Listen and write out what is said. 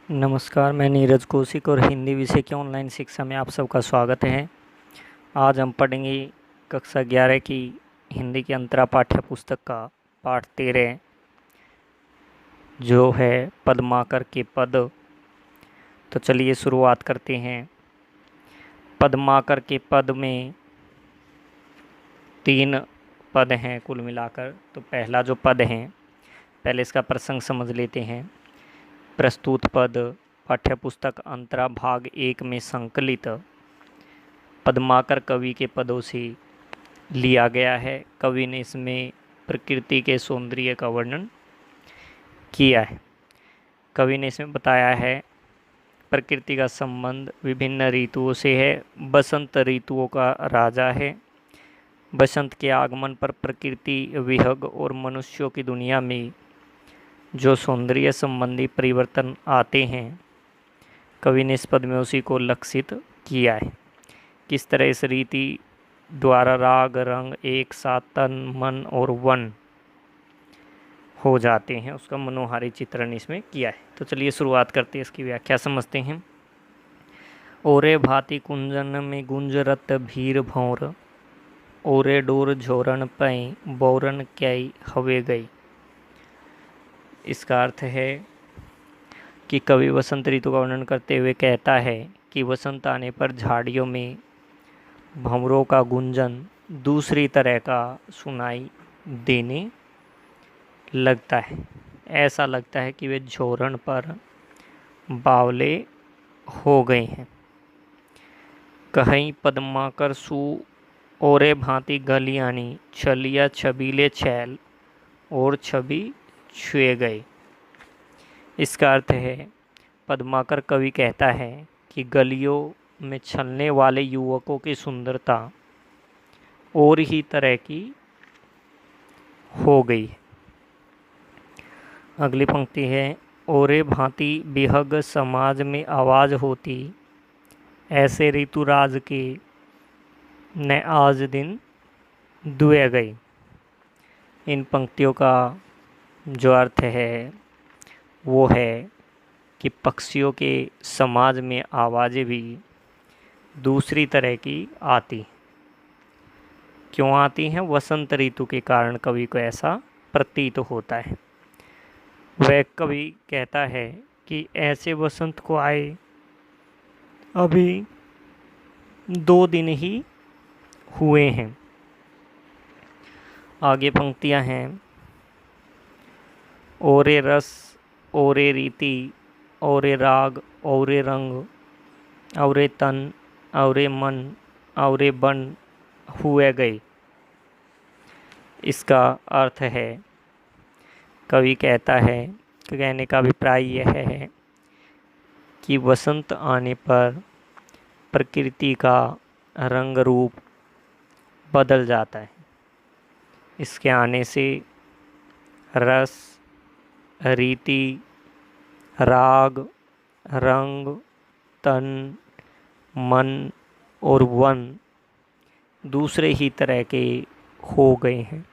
नमस्कार, मैं नीरज कौशिक और हिंदी विषय की ऑनलाइन शिक्षा में आप सबका स्वागत है। आज हम पढ़ेंगे कक्षा 11 की हिंदी की अंतरा पाठ्य पुस्तक का पाठ 13 जो है पद्माकर के पद। तो चलिए शुरुआत करते हैं। पद्माकर के पद में 3 पद हैं कुल मिलाकर। तो पहला जो पद है, पहले इसका प्रसंग समझ लेते हैं। प्रस्तुत पद पाठ्यपुस्तक अंतरा भाग 1 में संकलित पद्माकर कवि के पदों से लिया गया है। कवि ने इसमें प्रकृति के सौंदर्य का वर्णन किया है। कवि ने इसमें बताया है प्रकृति का संबंध विभिन्न ऋतुओं से है। बसंत ऋतुओं का राजा है। बसंत के आगमन पर प्रकृति विहग और मनुष्यों की दुनिया में जो सौंदर्य संबंधी परिवर्तन आते हैं, कवि ने इस पद में उसी को लक्षित किया है। किस तरह इस रीति द्वारा राग रंग एक साथ तन मन और वन हो जाते हैं, उसका मनोहारी चित्रण इसमें किया है। तो चलिए शुरुआत करते हैं, इसकी व्याख्या समझते हैं। ओरे भांति कुंजन में गुंजरत भीर भौर, ओरे डोर झोरन पै बौरन क्याई हवे गई। इसका अर्थ है कि कवि वसंत ऋतु का वर्णन करते हुए कहता है कि वसंत आने पर झाड़ियों में भंवरों का गुंजन दूसरी तरह का सुनाई देने लगता है। ऐसा लगता है कि वे झोरन पर बावले हो गए हैं। कहीं पद्माकर सु ओरे भांति गलियानी छलिया छबीले छैल और छवि छुए गए। इसका अर्थ है पद्माकर कवि कहता है कि गलियों में छलने वाले युवकों की सुंदरता और ही तरह की हो गई। अगली पंक्ति है, ओरे भांति बिहग समाज में आवाज होती, ऐसे ऋतुराज के न आज दिन दुए गई। इन पंक्तियों का जो अर्थ है वो है कि पक्षियों के समाज में आवाज़ें भी दूसरी तरह की आती। क्यों आती हैं? वसंत ऋतु के कारण कवि को ऐसा प्रतीत होता है। वह कवि कहता है कि ऐसे वसंत को आए अभी 2 दिन ही हुए हैं। आगे पंक्तियां हैं, ओरे रस ओरे रीति ओरे राग ओरे रंग औरे तन औरे मन औरे बन हुए गए। इसका अर्थ है, कवि कहता है, कहने का अभिप्राय यह है कि वसंत आने पर प्रकृति का रंग रूप बदल जाता है। इसके आने से रस रीति राग रंग तन मन और वन दूसरे ही तरह के हो गए हैं।